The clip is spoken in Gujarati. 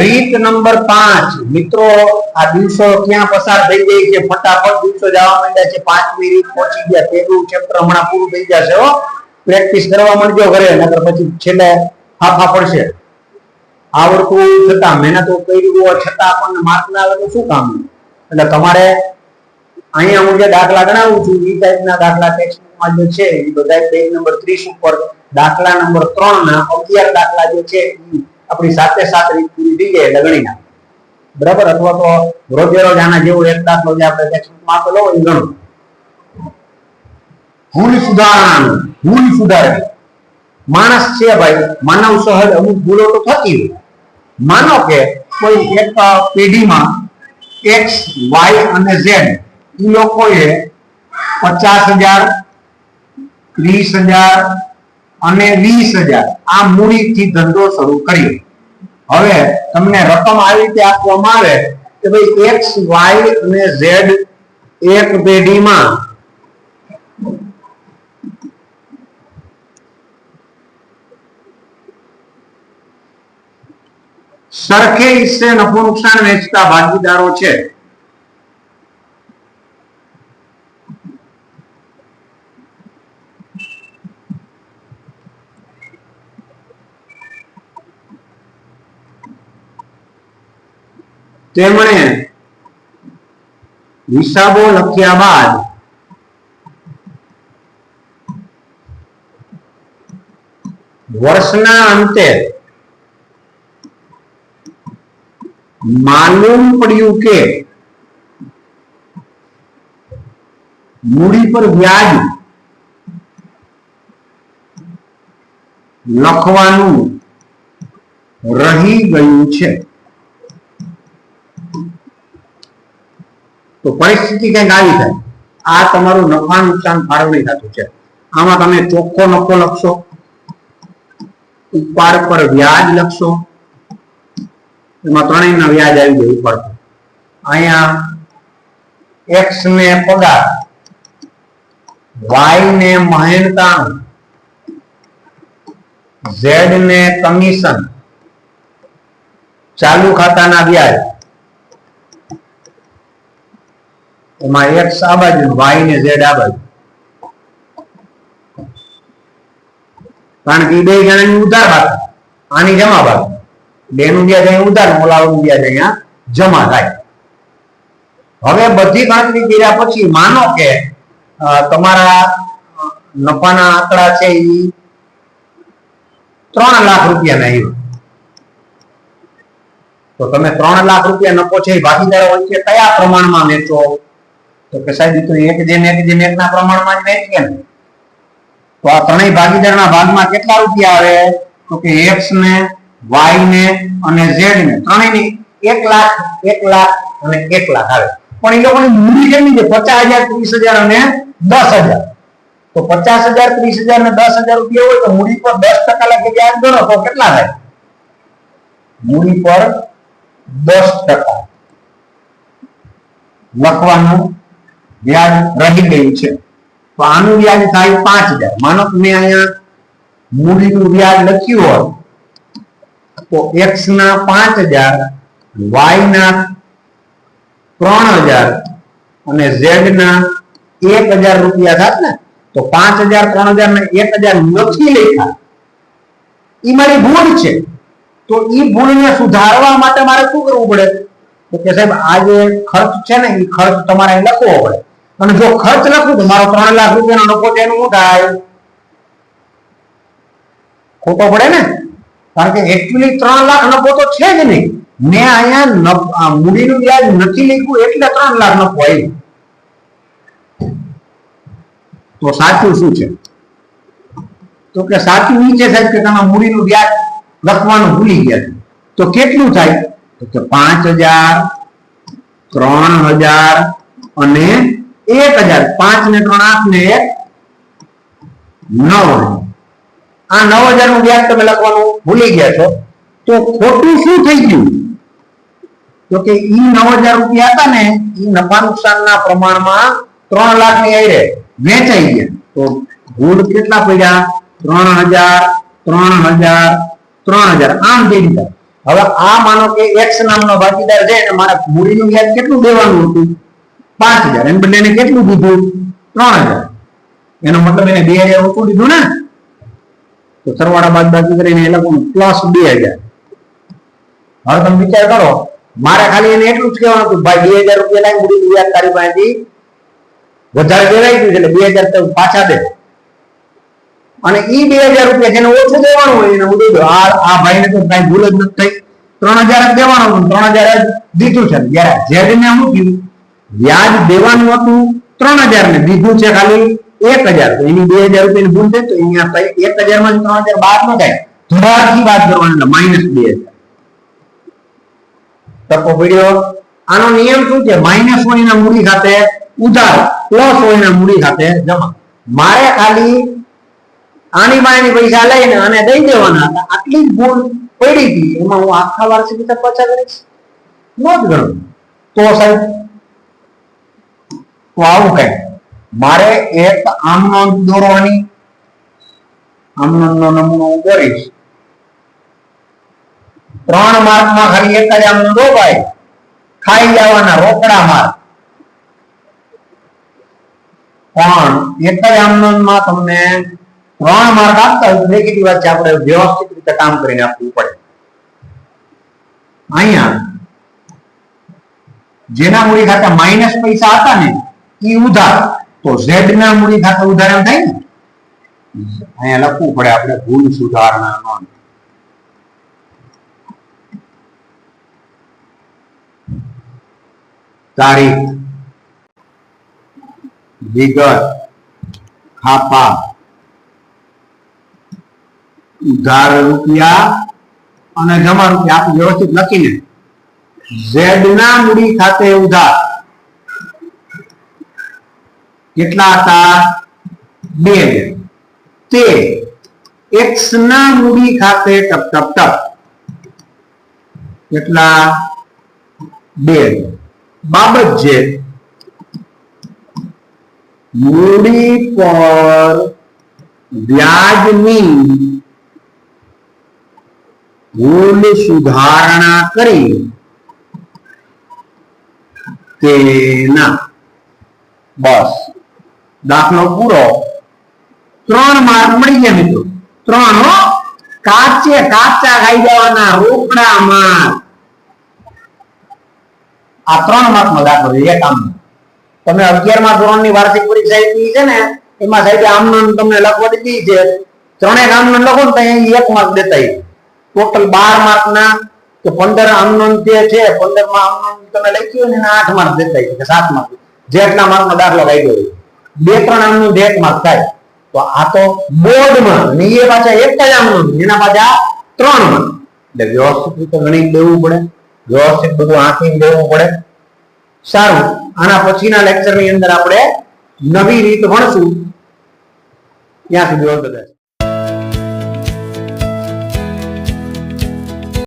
રીત નંબર 5 મિત્રો આ દિવસો ક્યાં પસાર થઈ જાય છે, ફટાફટ દિવસો જવા માંડ્યા છે. 5મી રીત પહોંચી ગયા. પહેલું ચેપ્ટર હમણાં પૂરું થઈ જશે હો. પ્રેક્ટિસ કરવા માંડજો ઘરે, નકર પછી છેલ્લે ફાફા પડશે. આવડતું છતાં મહેનત કરી હોય છતાં આપણને માર્ક ના આવે તો શું કામ? એટલે તમારે અહીંયા હું જે દાખલા ગણાવું છું એ ટાઈપના દાખલા ટેક્સ્ટબુકમાં જે છે એ બધા પેજ નંબર 30 ઉપર દાખલા નંબર 3 ના 11 દાખલા જે છે આપણી સાથે રીત પૂરી થઈ જાય એટલે ગણી નાખો, બરાબર? અથવા તો રોજે રોજ આના જેવો એક દાખલો જે આપણે ટેક્સ્ટબુકમાં આપેલો હોય એ ગણો. ભૂલ સુધારણી. માણસ છે ભાઈ, માનવ સહજ અમુક ભૂલો તો થતી હોય. માનો કે કોઈ એક પેઢીમાં x y અને z એ લોકોએ 50,000 30,000 અને 20,000 આ મૂડીથી ધંધો શરૂ કર્યો. હવે તમને રકમ આવી રીતે આપવામાં આવે કે ભાઈ x y અને z એક પેઢીમાં સરખે હિસ્સે નફો નુકસાન વેચતા ભાગીદારો છે. તેમણે હિસાબો લખ્યા બાદ વર્ષના અંતે માલુમ પડ્યું કે મૂડી પર વ્યાજ લખવાનું રહી ગયું છે. તો પરિસ્થિતિ કંઈક આવી થાય. આ તમારું નફા નુકસાન ફાળવણી ખાતું છે. આમાં તમે ચોખ્ખો નફો લખશો, ઉપાડ પર વ્યાજ લખશો, એમાં ત્રણેયના વ્યાજ આવી જાય ઉપર. અહીંયા x ને પગાર, y ને મહેનતાણું, z ને કમિશન, ચાલુ ખાતાના વ્યાજ. એમાં x આ બાજુ, y ને z આ બાજુ. કારણ કે બે જણાની ઉધાર બાકી, આની જમા બાકી. બેનું વ્યાજ અહીંયા ઉધાર, ઓલાનું વ્યાજ અહીંયા જમા થાય. હવે બધી ગણતરી કર્યા પછી માનો કે તમારા નફાના આંકડા છે એ 3 લાખ રૂપિયાના આવ્યા. તો તમે 3 લાખ રૂપિયા નફો છે એ ભાગીદારો વચ્ચે કયા પ્રમાણમાં વેચો? તો કે સાહેબ તો 1:1 ના પ્રમાણમાં જ વેચીએ ને. તો આ ત્રણેય ભાગીદારના ભાગમાં કેટલા રૂપિયા આવે? તો કે x ને, y ને અને z ને ત્રણેયની 1 લાખ 1 લાખ અને 1 લાખ આવે. પણ એ લોકોની મૂડી કેટલી છે? 50,000 30,000 અને 10,000. તો 50,000 30,000 અને 10,000 રૂપિયા હોય તો મૂડી પર 10% લાગે વ્યાજ ગણો તો કેટલા થાય? મૂડી પર 10% લખવાનું વ્યાજ રહી ગયું છે. તો આનું વ્યાજ થાય 5,000. માનો કે મેં અહીંયા મૂડીનું વ્યાજ લખ્યું હોય તો x ના 5,000, y ના 3,000 અને z ના 1,000 રૂપિયા થાત ને. તો 5,000 3,000 ને 1,000 નથી લખ્યા, એ મારી ભૂલ છે. તો એ ભૂલને સુધારવા માટે મારે શું કરવું પડે? તો કે સાહેબ આ જે ખર્ચ છે ને એ ખર્ચ તમારે લખવો પડે. અને જો ખર્ચ લખું તો મારો 3 લાખ રૂપિયાનો નફો છે એનું શું થાય? ખોટો પડે ને. કારણ કે એકચ્યુઅલી 3 લાખ નફો તો છે જ નહીં. મેં અહીંયા મૂડીનું વ્યાજ નથી લખ્યું એટલે 3 લાખ નફો આવ્યો. તો સાચું શું છે? તો કે સાચું એ છે સાહેબ કે તમે મૂડીનું વ્યાજ લખવાનું ભૂલી ગયા. તો કેટલું થાય? તો કે 5,000 3,000 અને 1,000. 5 ને 3 8 ને 1 9,000. આ 9,000 નું વ્યાજ તમે લખવાનું ભૂલી ગયા છો. તો ખોટું શું થઈ ગયું? તો કે ઈ 9,000 રૂપિયા હતા ને ઈ નફા નુકસાનના પ્રમાણમાં 3 લાખ ની આરે વેચાઈ ગયા. તો ભૂલ કેટલા પડ્યા? 3,000 3,000 3,000 આમ જઈ ગયા. હવે આ માનો કે x નામનો ભાગીદાર છે અને મારે મૂડીનું વ્યાજ કેટલું દેવાનું હતું 5000, એમ બદલે એને કેટલું દીધું 3000, એનો મતલબ એને 2000 ઓછું દીધું ને, તો સરવાળા બાદબાકી કરીને એ લખવાનું પ્લસ 2000. હવે તમે વિચાર કરો, મારે ખાલી એને એટલું જ કહેવાનું હતું ભાઈ 2000 રૂપિયા લાવી મૂડીનું વ્યાજ તારી પાસેથી વધારે દેવાઈ ગયું છે એટલે 2000 તો પાછા દે, અને ઈ 2000 રૂપિયા જેને ઓછું દેવાનું હોય એને હું દઈ દઉં. આ ભાઈને તો કઈ ભૂલ જ નથી થઈ, 3000 જ દેવાનું હતું, 3000 જ દીધું છે. જ્યારે જેડ ને શું થયું, વ્યાજ દેવાનું હતું 3000 ને દીધું છે ખાલી 1000, તો એની 2000 રૂપિયાની ભૂલ થઈ, તો અહીંયા 1000 માં 3000 બાદ ન થાય, ધડાથી બાદ કરવાનું એટલે -2000. ટકો પડ્યો. આનો નિયમ શું છે, માઇનસ હોય એના મૂડી ખાતે ઉધાર, પ્લસ હોય એના મૂડી ખાતે જમા. મારે ખાલી આની બાની પૈસા લઈને અને દઈ દેવાના હતા, આટલી જ ભૂલ પડી હતી, એમાં હું આખા વાર્ષિક હિસાબ પાછા કરીશ ન જ ગણું. તો સાહેબ તો આવું કઈ મારે એક આમનોંધ દોરવાની, આમનોંધનો નમૂનો હું દોરીશ. 3 માર્કમાં ખાલી એક જ આમનોંધ હો ભાઈ, ખાઈ જવાના રોકડા માર્ક, પણ એક જ આમનોંધમાં તમને 3 માર્ક આપતા હોય, દેખીતી વાત છે આપણે વ્યવસ્થિત રીતે કામ કરીને આપવું પડે. અહીંયા જેના મૂડી ખાતે માઇનસ પૈસા હતા ને ઈ ઉધાર, તો ઝેડ ના મૂડી ખાતે ઉધાર એમ થાય ને, અહીંયા લખવું પડે આપણે ભૂલ સુધારણા નોંધ. તારીખ, વિગત, ખાપા, ઉધાર રૂપિયા અને જમા રૂપિયા આપણે વ્યવસ્થિત લખીને ઝેડ ના મૂડી ખાતે ઉધાર કેટલા હતા 2000, તે એક્સ ના મૂડી ખાતે ટપ ટપ ટપ કેટલા 2000. બાબત છે મૂડી પર વ્યાજની ભૂલ સુધારણા કરી તેના, બસ દાખલો પૂરો. 3 માર્ક મળી ગયા મિત્રો, 3 કાચા ખાઈ જવાના રોકડા માર્ક. આ 3 માર્ક નો દાખલો એક આમ. તમે 11મા ધોરણની વાર્ષિક પરીક્ષા આપી છે ને, એમાં સાહેબ આમનોંધ તમને લખવા દીધી છે, 3 આમનોંધ લખો ને તો અહીં 1 માર્ક દેતા. ટોટલ 12 માર્ક ના કે 15 આમનોંધ જે છે, 15 માં આમનોંધ તમે લખ્યું ને એના 8 માર્ક દેતા કે 7 માર્ક, જેટલા માર્ક નો દાખલો કાઢ્યો હોય. 2-3 આમનોંધ 1 માર્ક થાય. તો આ તો બોર્ડમાં ને એ પાછા એક જ આમનોંધ, એના પાછા 3 માર્ક. એટલે વ્યવસ્થિત રીતે ગણી દેવું પડે, વ્યવસ્થિત બધું આંકીને દેવું પડે. સારું, આના પછીના લેક્ચરની અંદર આપણે નવી રીત ભણશું. ત્યાં સુધી બધા